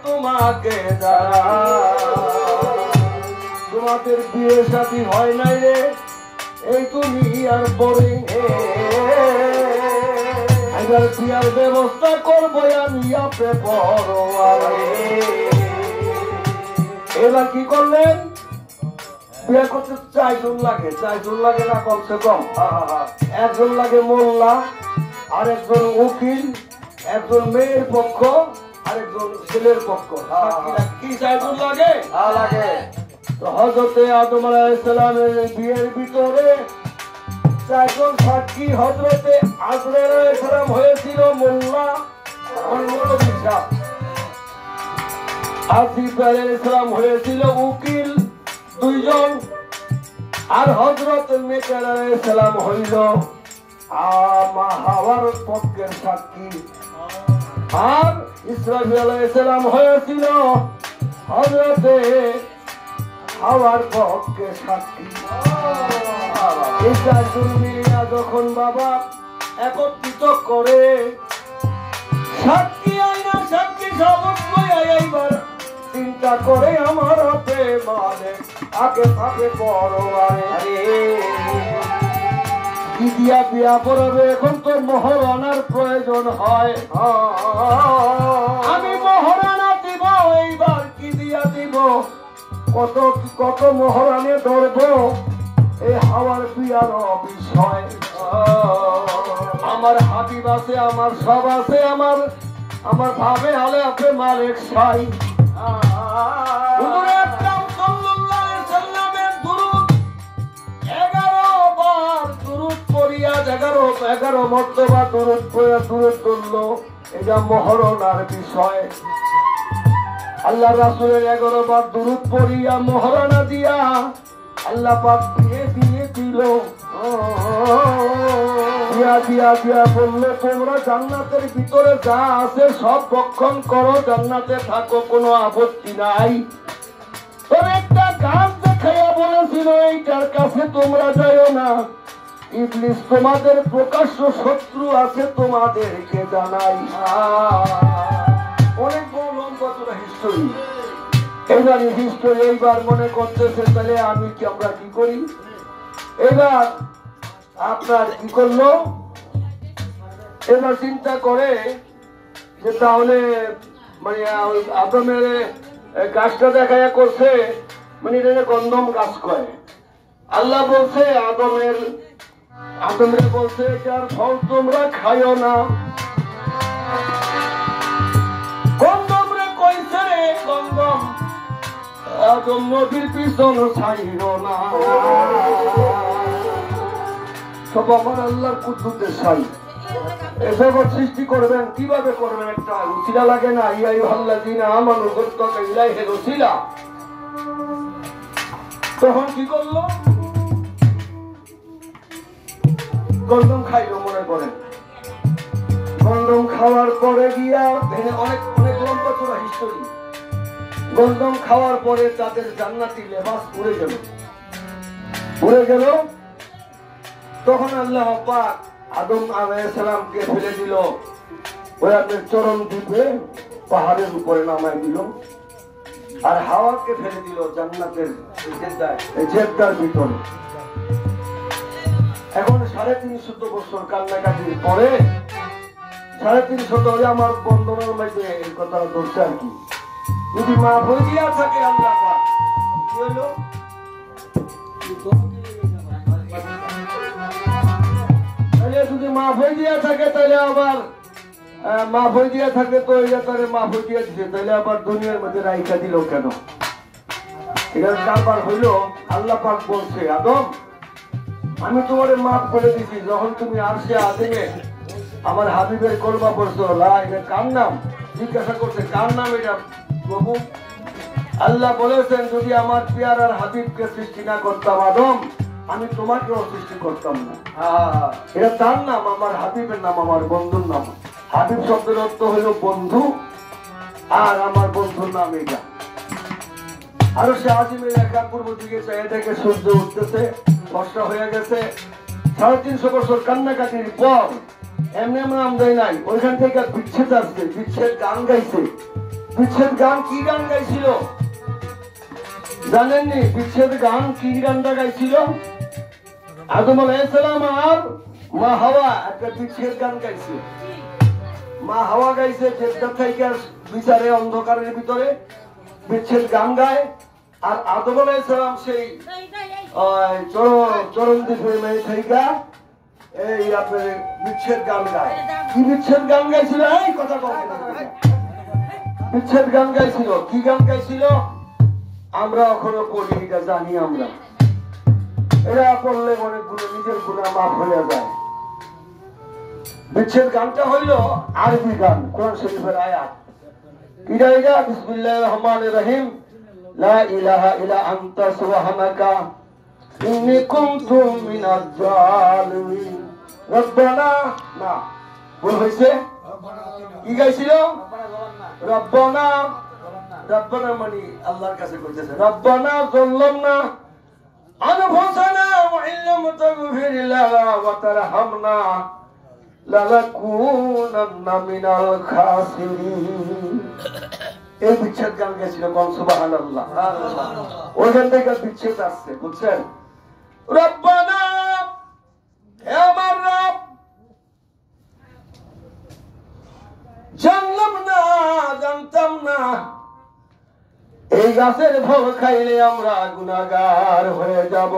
তোমাকে তোমাদের বিয়ে সাথী হয় নাই রে এই তুমি আর পরে এবার বিয়ার ব্যবস্থা করবো আমি আপনি পরোয়ারে। এবার কি করলেন? বিয়ে করতে 4 জন লাগে, 4 জন লাগে না কমসে কম। একজন লাগে মোল্লা, আরেকজন উকিল, একজন মেয়ের পক্ষ, আরেকজন ছেলের পক্ষ। কি 4 জন লাগে? লাগে। তো হযরতে আদম আলাইহিস সালামের বিয়ের ভিতরে 4 জন সাক্ষী। হযরতে আজরাইল আলাইহিস সালাম হয়েছিল মোল্লা, মৌলভী সাহেব। আসিফ আলাইহিস সালাম হয়েছিল উকিল, 2 জন। আর হযরত মিকাইল আলাইহিস সালাম হইল হাওয়ার পক্ষের সাক্ষী। আর ইসরাফিল আলাইহিস সালাম হয়েছিল হযরতে হাওয়ার পক্ষের সাক্ষী। এই 4 জন মিলিয়া যখন বাবা একত্রিত করে সাক্ষী আইনা সাক্ষী শপথ লইয়া এইবার চিন্তা করে আমার হাতে মানে আগে থাকে পরোয়ারে। কি দিয়া বিয়া পড়বে? এখন তো মহারানার প্রয়োজন হয়। আমি মহারানা দিব, এইবার কি দিয়া দিব? কত কত মহারানে ধরবো? এই হাওয়ার বিয়ার বিষয়। আমার হাবিব আছে, আমার সব আছে, আমার ভাবে আলে আপে মালিক সাই। হুজুর আকরাম সাল্লাল্লাহু আলাইহি সাল্লামের দুরূদ 11 বার দুরূদ পড়িয়া 11 মর্তবা দুরূদ পড়িয়া দুরূদ করলো। এটা মহরণার বিষয়। আল্লাহ রাসূলের 11 বার দুরূদ পড়িয়া মহরণা দিয়া আল্লাহ পাক দিয়ে দিল। দিয়া বললো তোমরা জান্নাতের ভিতরে যা আছে সব ভক্ষণ করো, জান্নাতে থাকো, কোনো আপত্তি নাই। তবে একটা গাছ দেখাইয়া বলেছিল এইটার কাছে তোমরা যাইও না, ইবলিস তোমাদের প্রকাশ্য শত্রু আছে, তোমাদেরকে জানাই। অনেক বড় লম্বা হিস্টোরি। এবার হিস্টোরি এইবার মনে করতেছে তাহলে আমরা কি করি? এবার আপনার কি করলো? এবার চিন্তা করে যে তাহলে মানে আদমের গাছটা দেখাইয়া করছে, মানে এটা গন্ধম গাছ কয়। আল্লাহ বলছে আদমের বলছে যার ফল তোমরা খাইও না। গন্ধম রে কইছে রে গন্ধম আদম নবীর পিছন ছাইরো না। সব আমার আল্লাহর কুদরতের ছাই। জগৎ সৃষ্টি করবেন কিভাবে করবেন? একটা উসিলা লাগে না? ইয়া আইয়ুহাল্লাযীনা আমানু ইত্তাকু ইলাইহি উসিলা। তখন কি করলো? গন্ধম খাইলো মনে করেন। গন্ধম খাওয়ার পরে গিয়া অনেক অনেক লম্বা চড়া হিস্টোরি। গন্ধম খাওয়ার পরে তাদের জান্নাতি লেবাস উড়ে গেল। তখন আল্লাহ পাক আদম আলাইহিস সালামকে ফেলে দিল ওই আপনার চরম দ্বীপে, পাহাড়ের উপরে নামায় দিল। আর হাওয়াকে ফেলে দিল জান্নাতের জেদ্দার ভিতরে। এখন 350 বছর কান্নাকাটির পরে 350 আমার বন্ধনের মধ্যে এই কথা ধরছে আর কি। যদি মা বই দিয়া থাকে আল্লাহ পাক কি হলো? যদি মাফ হয়ে দিয়া থাকে তাহলে আবার মাফ হয়ে দিয়া থাকে তো মাফ হয়ে দিয়া দিচ্ছে, তাহলে আবার দুনিয়ার মধ্যে রাইখা দিল কেন? এখানে কারবার হইল। আল্লাহ পাক বলছে আদম আমি তোমারে মাফ করে দিছি যখন তুমি আরশে আযিমে আমার হাবিবের কলমা পড়ছো। এটা কার নাম? জিজ্ঞাসা করছে কার নাম এটা প্রভু? আল্লাহ বলেছেন যদি আমার পেয়ারার হাবিবকে সৃষ্টি না করতাম আদম, আমি তোমাকেও সৃষ্টি করতাম না। এটা তার নাম, আমার হাবিবের নাম, আমার বন্ধুর নাম। হাবিব শব্দের অর্থ হইল বন্ধু, আর আমার বন্ধুর নাম এটা। আরো সে আজিমের একা পূর্ব দিকে চাই দেখে সূর্য উঠতেছে, বর্ষা হয়ে গেছে। 350 বছর কান্নাকাটির পর এমনি নাম দেয় নাই, ওইখান থেকে বিচ্ছেদ আসছে, বিচ্ছেদ গান গাইছে। বিচ্ছেদ গান কি গান গাইছিল জানেননি? বিচ্ছেদ গান কি গানটা গাইছিল? আদম আলাইহিস সালাম আর মা হাওয়া একটা বিচ্ছেদ গান গাইছে। মা হাওয়া গাইছে জেদ্দার থেকে বিচারে অন্ধকারের ভিতরে বিচ্ছেদ গান গায়, আর আদম আলাইহিস সালাম সেই চরণ দ্বীপের মেয়ে থেকে এই আপনার বিচ্ছেদ গান গায়। কি বিচ্ছেদ গান গাইছিল? এই কথা বলতে বিচ্ছেদ গান গাইছিল। কি গান গাইছিল? আমরা এখনো পড়ি, এটা জানি আমরা। এরা পড়লে অনেকগুলো নিজের গুনাহ মাফ হয়ে যায়। বিচ্ছেদ গানটা হইল আরবি গান, কোরআন শরীফের আয়াত। কিরা এটা? বিসমিল্লাহির রহমানির রহিম, লা ইলাহা ইল্লা আনতা সুবহানাকা ইন্নী কুনতু মিনাজ জালিমিন। রব্বানা না ভুল হইছে। কি গাইছিল? রব্বানা। রব্বানা মানে আল্লাহর কাছে কইতেছে রব্বানা যাল্লামনা আনফুসানা ওয়া ইল্লাম তাগফির লানা ওয়া তারহামনা লানাকুনান্না মিনাল খাসিরিন। এই বিচ্ছেদ গান গেছিল, কোন সুবহানাল্লাহ। ওইখান থেকে বিচ্ছেদ আসছে, বুঝছেন? রব্বানা, হে আমার রব, জানলাম না, জানতাম না এই গাছের ফল খাইলে আমরা গুনাহগার হয়ে যাব।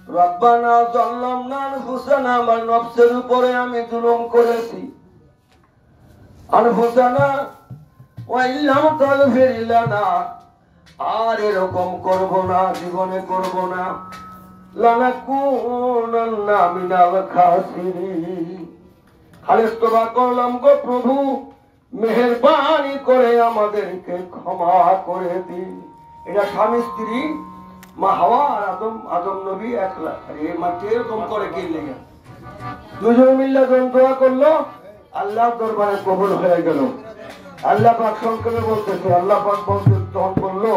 রব্বানা যাল্লামনা আনফুসানা, আমার নফসের উপরে আমি জুলুম করেছি। আনফুসানা ওয়া ইল্লাম তাগফির লানা, আর এরকম করব না, জীবনে করব না। লানাকুনান্না মিনাল খাসিরিন, খালিস তওবা করলাম গো প্রভু, মেহেরবানি করে আমাদেরকে ক্ষমা করে দিন। এটা স্বামী স্ত্রী মা হাওয়া আর আদম নবী একলা। এই মাটি এরকম করে কে লেগে দুজন মিল্লা যখন দোয়া করলো, আল্লাহ দরবারে কবুল হয়ে গেল। আল্লাহ পাক সংক্ষেপে বলতেছে, আল্লাহ পাক বলতে তখন বললো,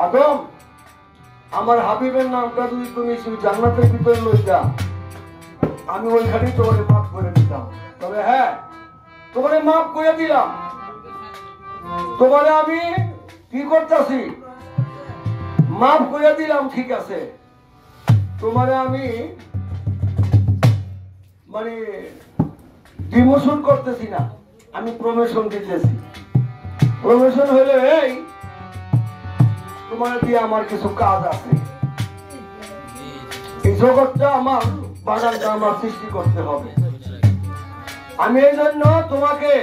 আদম, আমার হাবিবের নামটা যদি তুমি জান্নাতের ভিতরে লইতা, আমি ওইখানেই তোমাকে মাফ করে দিতাম। তবে হ্যাঁ, তোমারে মাফ করে দিলাম, তোমারে আমি কি করতেছি, মাফ করে দিলাম, ঠিক আছে। তোমারে আমি মানে ডিমোশন করতেছি না, আমি প্রমোশন দিতেছি। প্রমোশন হলে এই তোমার দিয়ে আমার কিছু কাজ আছে, এই জগৎটা আমার, বাগানটা আমার সৃষ্টি করতে হবে। আমি এই জন্য তোমাকে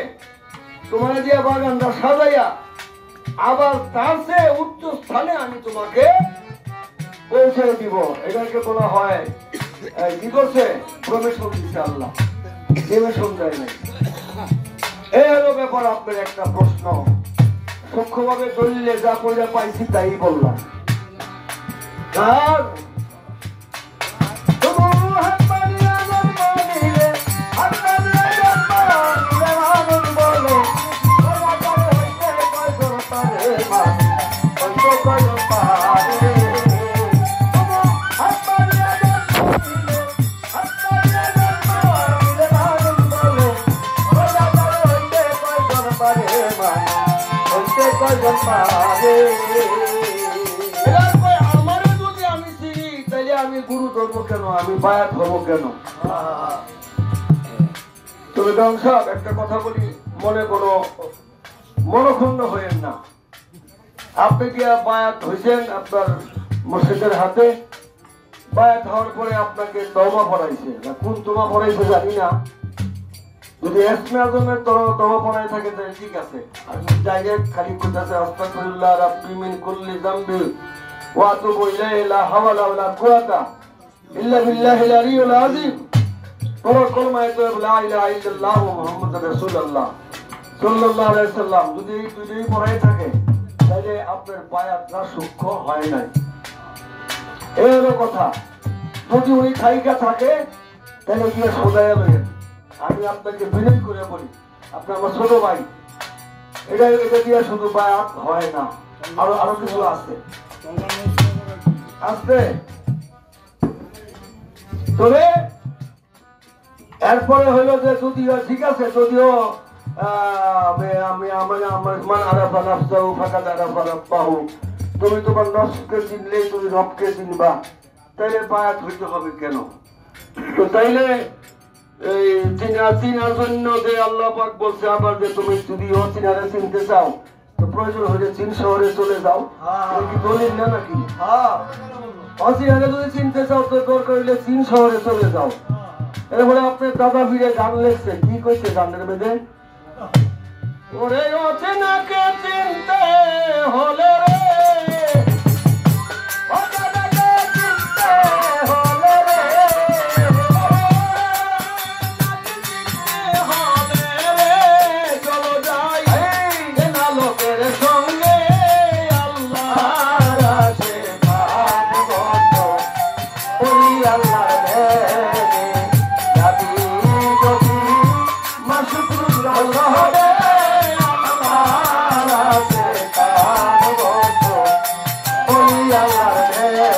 তোমার দিয়ে বাগানটা সাজাইয়া আবার তার চেয়ে উচ্চ স্থানে আমি তোমাকে পৌঁছে দিব। এটাকে বলা হয় কি করছে? প্রমোশন দিচ্ছে আল্লাহ, ডিমোশন দেয় নাই। এই হলো ব্যাপার। আপনার একটা প্রশ্ন সূক্ষ্মভাবে দলিলে যা করে পাইছি তাই বললাম। আর আমারে যদি আমি চিনি, তাইলে আমি গুরু ধরবো কেন, আমি বায়াত হবো কেন? তবে ডন সাহেব একটা কথা বলি, মনে কোনো মনক্ষুণ্ণ হইেন না। আপনি কি বায়াত হয়েছেন আপনার মসজিদের হাতে? বায়াত হওয়ার পরে আপনাকে তওবা পড়াইছে, কোন তওবা পড়াইছে জানি না। যদি ইসমে আজমের তওবা পড়াই থাকে তাহলে ঠিক আছে। আর ডাইরেক্ট খালি কইতাছে আস্তাগফিরুল্লাহ রাব্বি মিন কুল্লি যামবি ওয়া আতুবু ইলাইহি লা হাওলা ওয়ালা কুওয়াতা ইল্লা বিল্লাহিল আলিয়্যিল আযীম। পুরো কলমায়ে তয়্যিবা লা ইলাহা ইল্লাল্লাহ মুহাম্মাদুর রাসূলুল্লাহ সাল্লাল্লাহু আলাইহি ওয়াসাল্লাম যদি দুই পড়াই থাকে তাহলে আপনার বায়াতটা সূক্ষ্ম হয় নাই। এই হলো কথা। যদি উনি খাইকা থাকে তাহলে গিয়ে সোজাইয়া লইয়েন। আমি আপনাকে বিনয় করে বলি, আপনি আমার ছোট ভাই, এটা দিয়ে শুধু বায়াত হয় না, আরো কিছু আছে। তবে এরপরে হইলো যে যদিও ঠিক আছে, যদিও তুমি তোমার নফসকে চিনলেই তুমি রবকে চিনবা, তাইলে বায়াত হইতে হবে কেন? তো তাইলে এই চিনার জন্য যে আল্লাহ পাক বলছে আবার যে তুমি যদি অচিনারে চিনতে চাও তো প্রয়োজন হলে চীন শহরে চলে যাও, কি দলিল না নাকি? অচিনারে যদি চিনতে চাও তো দরকার হইলে চীন শহরে চলে যাও। এরপরে আপনার দাদা ফিরে গান লেখছে, কি কইছে গানের বেদে? ওরে অচেনাকে চিনতে হলে রে, অচেনাকে চিনতে হলে রে, হলে রে, চলো যাই না লোকের সঙ্গে আল্লাহর আশিকান বন্ধ, ওই আল্লাহর ভেবে যাবি যদি মাশকুর আল্লাহ রে, আল্লাহর আশিকান বন্ধ, ওই আল্লাহর ভেবে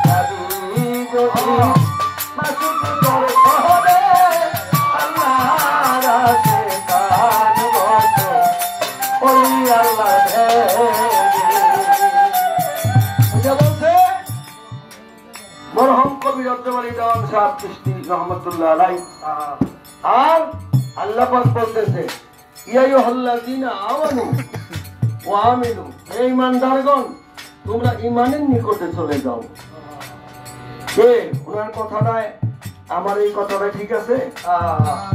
যাবি যদি মাশকুর হবে, আল্লাহর আশিকান বন্ধ, ওই আল্লাহর ভেবে। এটা বলছে মরহম কবি রব্বানী দেওয়ান সাহেব চিশতি রহমতুল্লাহ আলাইহি। আর আল্লাহ পাক বলতেছে ইয়া আইয়ুহাল্লাযীনা আমানু ওয়া আমিনু, হে ঈমানদারগণ তোমরা ঈমানের নিকটে চলে যাও। কে ওনার কথাটা, আমার এই কথাটা ঠিক আছে?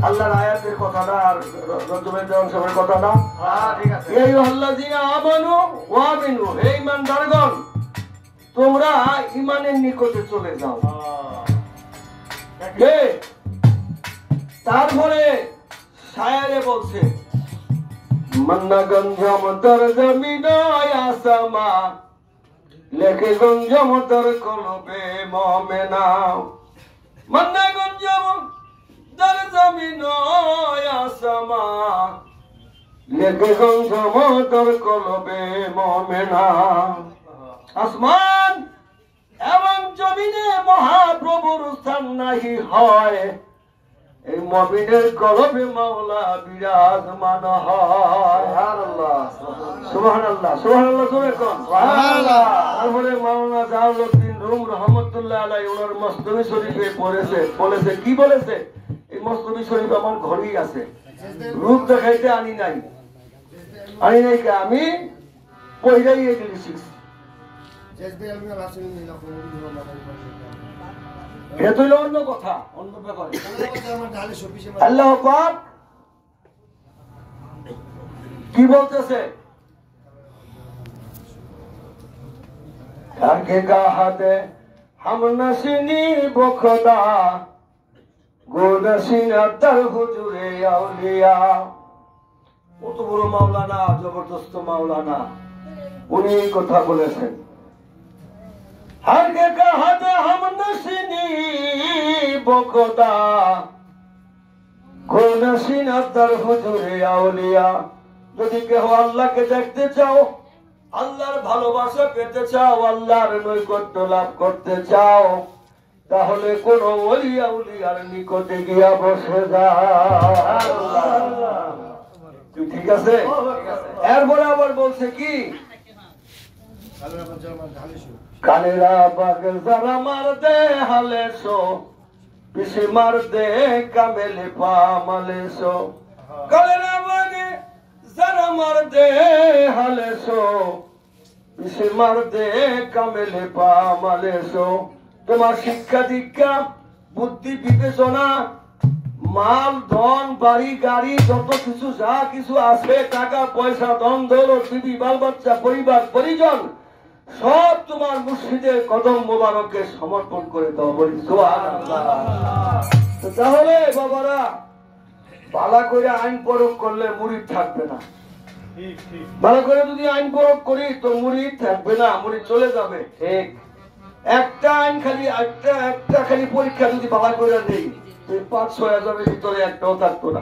আল্লাহর আয়াতের কথাটা আর রব্বানী দেওয়ান সাহেবের কথাটা ঠিক আছে। ইয়া আইয়ুহাল্লাযীনা আমানু ওয়া আমিনু, হে ঈমানদারগণ তোমরা ঈমানের নিকটে চলে যাও। কে? তারপরে শায়ারে বলছে মান্না গঞ্জম তর জমিন আসামা, লেখে গঞ্জম তর কলবে মুমিনা, মান্না গঞ্জম তর জমিন আসামা, লেখে গঞ্জম তর কলবে মুমিনা। আসমান এবং জমিনে মহাপ্রভুর স্থান নাহি হয়, এই মুমিনের কলবে মাওলা বিরাজমান হয়। সুবহানাল্লাহ সুবহানাল্লাহ সুবহানাল্লাহ জোরে কোন সুবহানাল্লাহ। তারপরে মাওলানা জালালউদ্দিন রুম রহমাতুল্লাহ আলাইহি ওনার মসনবী শরীফে পড়েছে, বলেছে কি বলেছে? এই মসনবী শরীফ আমার ঘরেই আছে, রূপ দেখাইতে আনি নাই কে আমি পয়রাই এগুলি শিখছি। এটা হইল অন্য কথা, অন্য ব্যাপার। আল্লাহ পাক কি বলতেছে? আগে গাহাতে হাম নাসিনি বখদা, গোনাসিন আতার হুজুরে আউলিয়া। কত বড় মাওলানা, জবরদস্ত মাওলানা, উনি কথা বলেছেন। আগে গাহাতে হাম নাসিনি বখদা, গোনাসিন আতার হুজুরে আউলিয়া। যদি কেহ আল্লাহকে দেখতে চাও, আল্লাহর ভালোবাসা পেতে চাও, আল্লাহর নৈকট্য লাভ করতে চাও, তাহলে কোন ওলি আউলিয়ার নিকটে গিয়া বসে যাও। ঠিক আছে? এরপরে আবার বলছে কি? কালেরা বাগে যারা মার দে হালেসো, পিসি মার দে কামেলে পামালেসো। কালেরা বাগে যারা মার দে হালেসো, পিসি মার দে কামেলে পামালেসো। তোমার শিক্ষা দীক্ষা বুদ্ধি বিবেচনা, মাল ধন বাড়ি গাড়ি যত কিছু যা কিছু আছে, টাকা পয়সা ধন দৌলত বিবি বাল বাচ্চা পরিবার পরিজন, সব তোমার মুর্শিদের কদম মোবারকে সমর্পণ করে দাও। বলি সুবহানাল্লাহ। তাহলে বাবারা ভালো করে আইন প্রয়োগ করলে মুরিদ থাকবে না। ভালো করে যদি আইন প্রয়োগ করি তো মুরিদ থাকবে না, মুরিদ চলে যাবে। ঠিক একটা আইন খালি একটা খালি পরীক্ষা যদি ভালো করে নেই, 5-6 হাজারের ভিতরে একটাও থাকতো না।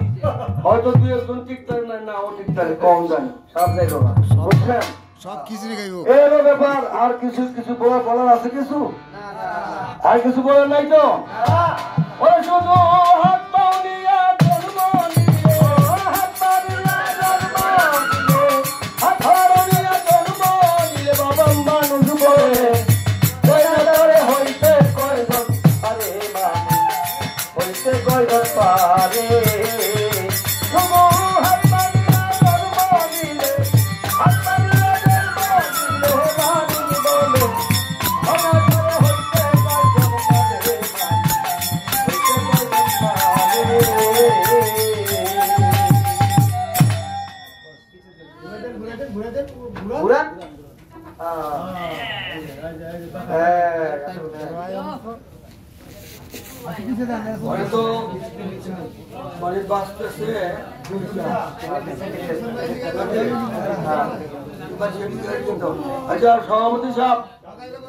হয়তো 2-1 ঠিক থাকে না, ও ঠিক থাকে, কম জানি সব দেখো না, বুঝছেন? সব কিছু এর ব্যাপার। আর কিছু বলার আছে? কিছু আর কিছু বলার নাই তো? ওরে শুধু হাত পাও নিয়া জন্ম নিয়ে হইতে গয়র পারে তবু হাত মারিয়া জন্ম দিলে হাত মারিয়া জন্ম দিলে বাণী বলে আমার ঘরে হইতে গয়র পারে হইতে গয়র পারে ঘুরা তো বাড়ির বাঁচতেছে আচ্ছা সভাপতি সাহেব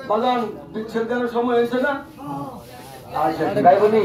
বাগান বিচ্ছেদ সময় হয়েছে না আচ্ছা তাই বলি